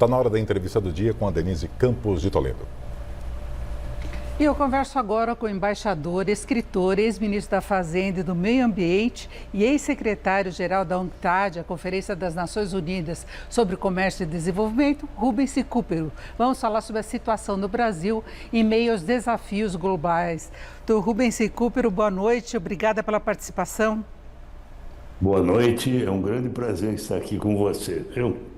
Está na hora da entrevista do dia com a Denise Campos de Toledo. E eu converso agora com o embaixador, escritor, ex-ministro da Fazenda e do Meio Ambiente e ex-secretário-geral da UNCTAD, a Conferência das Nações Unidas sobre Comércio e Desenvolvimento, Rubens Recupero. Vamos falar sobre a situação no Brasil em meio aos desafios globais. Rubens Recupero, boa noite, obrigada pela participação. Boa noite, é um grande prazer estar aqui com você, viu?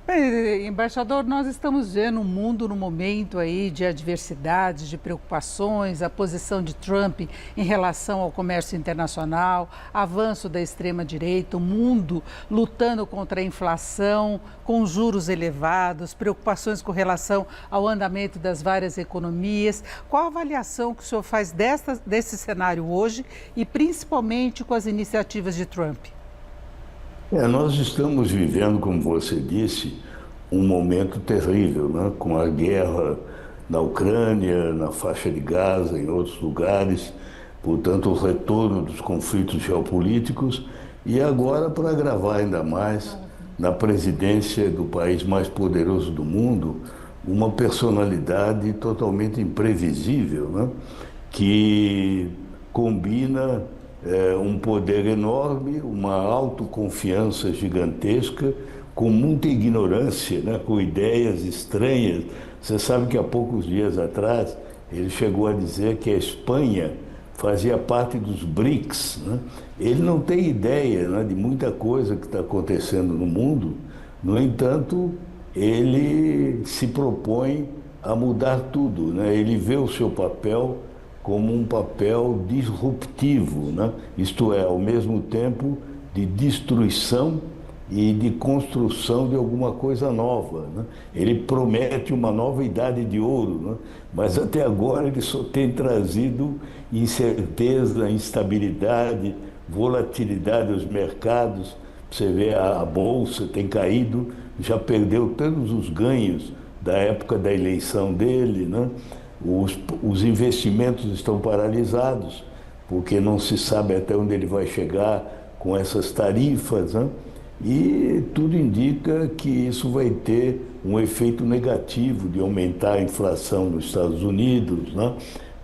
Bem, embaixador, nós estamos vendo um mundo no momento aí de adversidades, de preocupações, a posição de Trump em relação ao comércio internacional, avanço da extrema-direita, o mundo lutando contra a inflação, com juros elevados, preocupações com relação ao andamento das várias economias. Qual a avaliação que o senhor faz desse cenário hoje e principalmente com as iniciativas de Trump? Nós estamos vivendo, como você disse, um momento terrível, né? Com a guerra na Ucrânia, na faixa de Gaza, em outros lugares, portanto, o retorno dos conflitos geopolíticos e agora, para agravar ainda mais, na presidência do país mais poderoso do mundo, uma personalidade totalmente imprevisível, né? Que combina um poder enorme, uma autoconfiança gigantesca, com muita ignorância, né? Com ideias estranhas. Você sabe que há poucos dias atrás ele chegou a dizer que a Espanha fazia parte dos BRICS, né? Ele não tem ideia, né, de muita coisa que está acontecendo no mundo, no entanto, ele se propõe a mudar tudo, né? Ele vê o seu papel como um papel disruptivo, né? Isto é, ao mesmo tempo de destruição e de construção de alguma coisa nova, né? Ele promete uma nova idade de ouro, né? Mas até agora ele só tem trazido incerteza, instabilidade, volatilidade aos mercados. Você vê, a bolsa tem caído, já perdeu todos os ganhos da época da eleição dele, né? Os investimentos estão paralisados, porque não se sabe até onde ele vai chegar com essas tarifas, né? E tudo indica que isso vai ter um efeito negativo de aumentar a inflação nos Estados Unidos, né?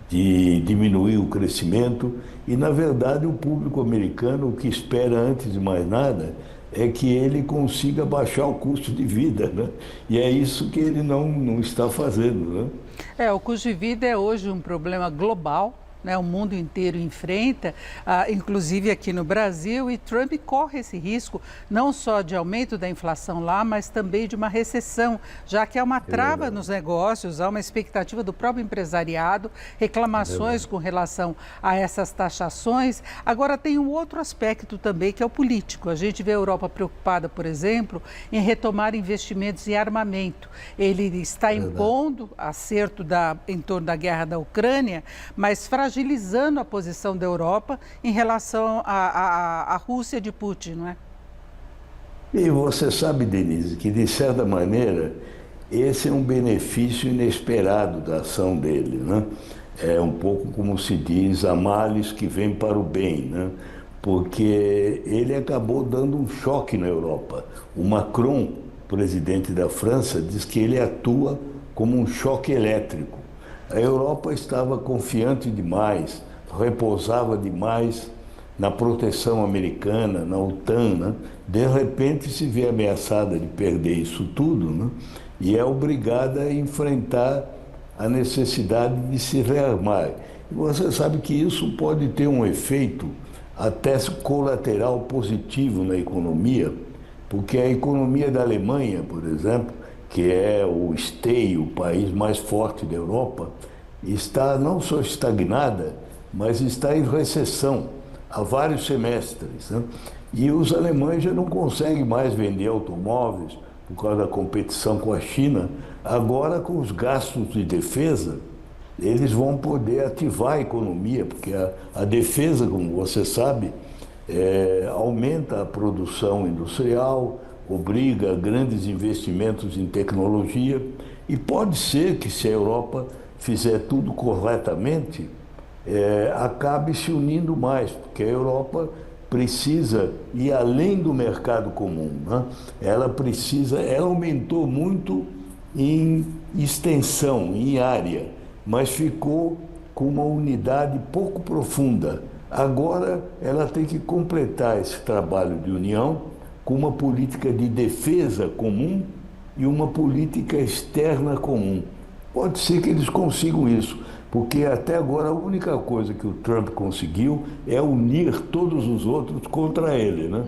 De diminuir o crescimento. E, na verdade, o público americano, o que espera antes de mais nada, é que ele consiga baixar o custo de vida, né? E é isso que ele não está fazendo, né? O custo de vida é hoje um problema global, né? O mundo inteiro enfrenta, inclusive aqui no Brasil, e Trump corre esse risco não só de aumento da inflação lá, mas também de uma recessão, já que há uma trava nos negócios, há uma expectativa do próprio empresariado, reclamações com relação a essas taxações. Agora tem um outro aspecto também, que é o político. A gente vê a Europa preocupada, por exemplo, em retomar investimentos em armamento. Ele está impondo acerto em torno da guerra da Ucrânia, mas fragilizando a posição da Europa em relação à Rússia de Putin, não é? E você sabe, Denise, que de certa maneira esse é um benefício inesperado da ação dele, né? É um pouco como se diz, há males que vêm para o bem, né? Porque ele acabou dando um choque na Europa. O Macron, presidente da França, diz que ele atua como um choque elétrico. A Europa estava confiante demais, repousava demais na proteção americana, na OTAN, né? De repente se vê ameaçada de perder isso tudo, né? E é obrigada a enfrentar a necessidade de se rearmar. E você sabe que isso pode ter um efeito até colateral positivo na economia, porque a economia da Alemanha, por exemplo, que é o esteio, o país mais forte da Europa, está não só estagnada, mas está em recessão há vários semestres, né? E os alemães já não conseguem mais vender automóveis por causa da competição com a China. Agora, com os gastos de defesa, eles vão poder ativar a economia, porque a defesa, como você sabe, aumenta a produção industrial, obriga a grandes investimentos em tecnologia, e pode ser que, se a Europa fizer tudo corretamente, acabe se unindo mais, porque a Europa precisa ir além do mercado comum, né? Ela aumentou muito em extensão, em área, mas ficou com uma unidade pouco profunda. Agora ela tem que completar esse trabalho de união com uma política de defesa comum e uma política externa comum. Pode ser que eles consigam isso, porque até agora a única coisa que o Trump conseguiu é unir todos os outros contra ele, né?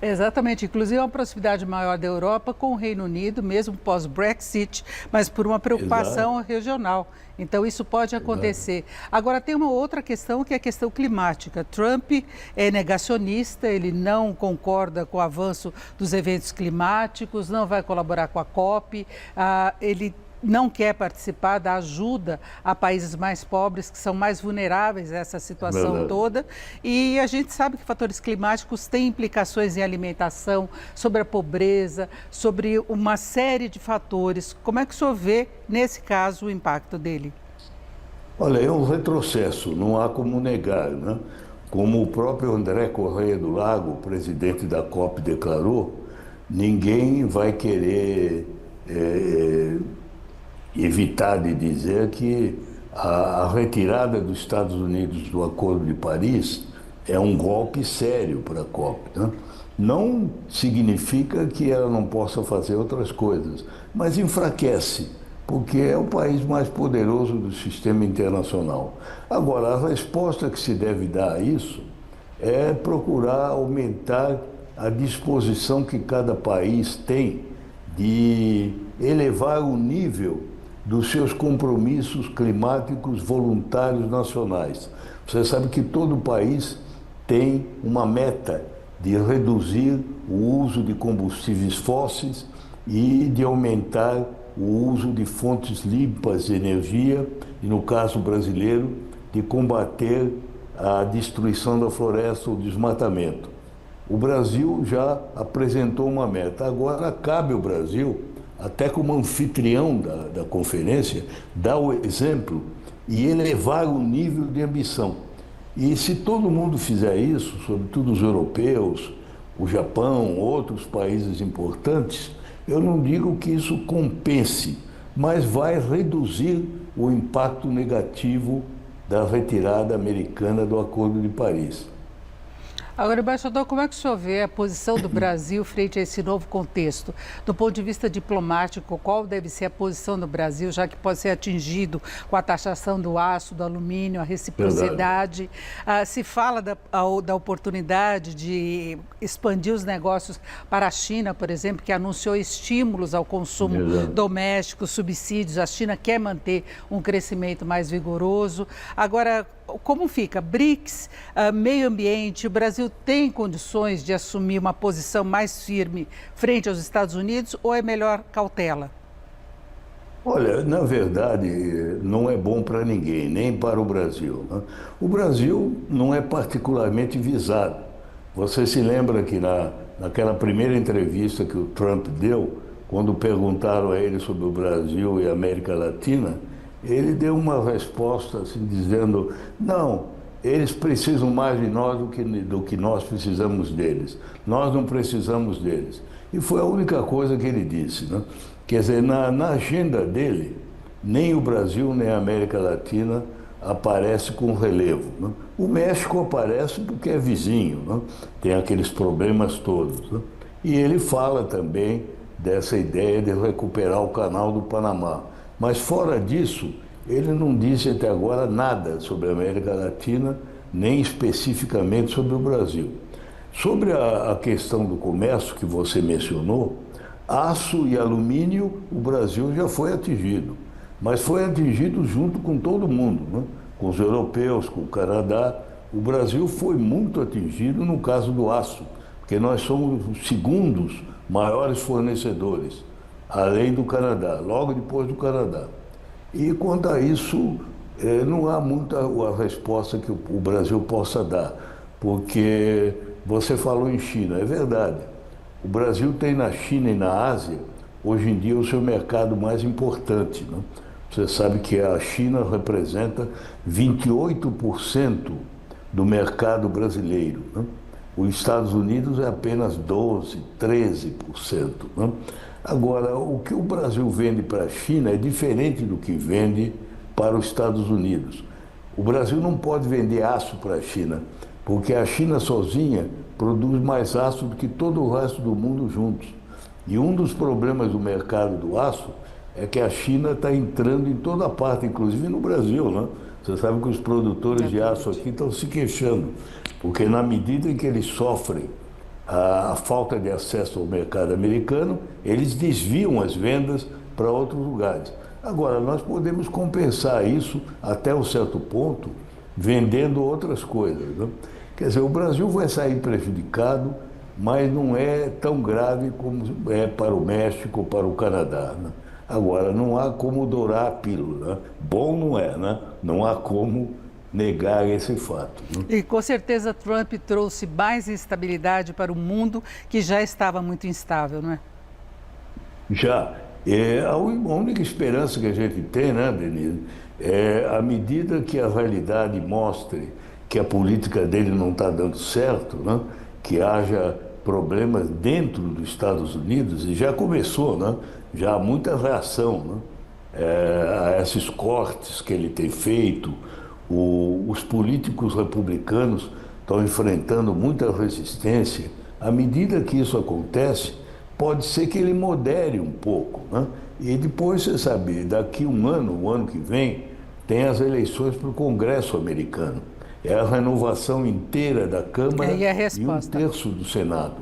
Exatamente, inclusive uma proximidade maior da Europa com o Reino Unido, mesmo pós-Brexit, mas por uma preocupação regional. Então isso pode acontecer. Agora tem uma outra questão, que é a questão climática. Trump é negacionista, ele não concorda com o avanço dos eventos climáticos, não vai colaborar com a COP, ele não quer participar da ajuda a países mais pobres, que são mais vulneráveis a essa situação toda. E a gente sabe que fatores climáticos têm implicações em alimentação, sobre a pobreza, sobre uma série de fatores. Como é que o senhor vê, nesse caso, o impacto dele? Olha, é um retrocesso, não há como negar, né? Como o próprio André Correia do Lago, presidente da COP, declarou, ninguém vai querer evitar de dizer que a retirada dos Estados Unidos do Acordo de Paris é um golpe sério para a COP, né? Não significa que ela não possa fazer outras coisas, mas enfraquece, porque é o país mais poderoso do sistema internacional. Agora, a resposta que se deve dar a isso é procurar aumentar a disposição que cada país tem de elevar o nível dos seus compromissos climáticos voluntários nacionais. Você sabe que todo país tem uma meta de reduzir o uso de combustíveis fósseis e de aumentar o uso de fontes limpas de energia, e no caso brasileiro, de combater a destruição da floresta ou desmatamento. O Brasil já apresentou uma meta. Agora cabe ao Brasil, até como anfitrião da conferência, dar o exemplo e elevar o nível de ambição. E se todo mundo fizer isso, sobretudo os europeus, o Japão, outros países importantes, eu não digo que isso compense, mas vai reduzir o impacto negativo da retirada americana do Acordo de Paris. Agora, embaixador, como é que o senhor vê a posição do Brasil frente a esse novo contexto? Do ponto de vista diplomático, qual deve ser a posição do Brasil, já que pode ser atingido com a taxação do aço, do alumínio, a reciprocidade? Se fala da oportunidade de expandir os negócios para a China, por exemplo, que anunciou estímulos ao consumo doméstico, subsídios. A China quer manter um crescimento mais vigoroso. Agora, como fica? BRICS, meio ambiente, o Brasil tem condições de assumir uma posição mais firme frente aos Estados Unidos ou é melhor cautela? Olha, na verdade, não é bom para ninguém, nem para o Brasil, né? O Brasil não é particularmente visado. Você se lembra que naquela primeira entrevista que o Trump deu, quando perguntaram a ele sobre o Brasil e a América Latina, ele deu uma resposta assim, dizendo, não, eles precisam mais de nós do que nós precisamos deles. Nós não precisamos deles. E foi a única coisa que ele disse, né? Quer dizer, na agenda dele, nem o Brasil nem a América Latina aparece com relevo, né? O México aparece porque é vizinho, né? Tem aqueles problemas todos, né? E ele fala também dessa ideia de recuperar o canal do Panamá. Mas fora disso, ele não disse até agora nada sobre a América Latina, nem especificamente sobre o Brasil. Sobre a questão do comércio que você mencionou, aço e alumínio, o Brasil já foi atingido, mas foi atingido junto com todo mundo, né? Com os europeus, com o Canadá. O Brasil foi muito atingido no caso do aço, porque nós somos os segundos maiores fornecedores, além do Canadá, logo depois do Canadá. E quanto a isso, não há muita a resposta que o Brasil possa dar, porque você falou em China, é verdade. O Brasil tem na China e na Ásia, hoje em dia, o seu mercado mais importante, né? Você sabe que a China representa 28% do mercado brasileiro, né? Os Estados Unidos é apenas 12%, 13%. Né? Agora, o que o Brasil vende para a China é diferente do que vende para os Estados Unidos. O Brasil não pode vender aço para a China, porque a China sozinha produz mais aço do que todo o resto do mundo juntos. E um dos problemas do mercado do aço é que a China está entrando em toda parte, inclusive no Brasil, né? Você sabe que os produtores de aço aqui estão se queixando, porque na medida em que eles sofrem a falta de acesso ao mercado americano, eles desviam as vendas para outros lugares. Agora, nós podemos compensar isso até um certo ponto, vendendo outras coisas, né? Quer dizer, o Brasil vai sair prejudicado, mas não é tão grave como é para o México ou para o Canadá, né? Agora, não há como dourar a pílula, né? Bom não é, né? Não há como negar esse fato, né? E com certeza Trump trouxe mais instabilidade para o mundo que já estava muito instável, não é? Já. A única esperança que a gente tem, né, Denise, é à medida que a realidade mostre que a política dele não está dando certo, né, que haja problemas dentro dos Estados Unidos, e já começou, né, já há muita reação, né, a esses cortes que ele tem feito. Os políticos republicanos estão enfrentando muita resistência. À medida que isso acontece, pode ser que ele modere um pouco, né? E depois, você sabe, daqui um ano, o ano que vem, tem as eleições para o Congresso americano. É a renovação inteira da Câmara E a e um resposta? terço do Senado.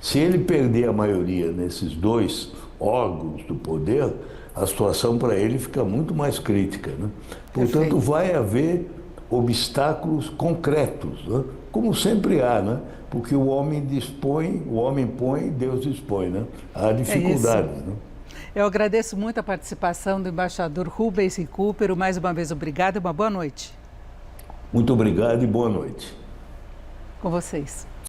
Se ele perder a maioria nesses dois órgãos do poder, a situação para ele fica muito mais crítica, né? Portanto, Perfeito. vai haver obstáculos concretos, né? Como sempre há, né? Porque o homem dispõe, o homem põe, Deus dispõe, né? Há dificuldades, né? Eu agradeço muito a participação do embaixador Rubens Recupero. Mais uma vez, obrigada e uma boa noite. Muito obrigado e boa noite. Com vocês.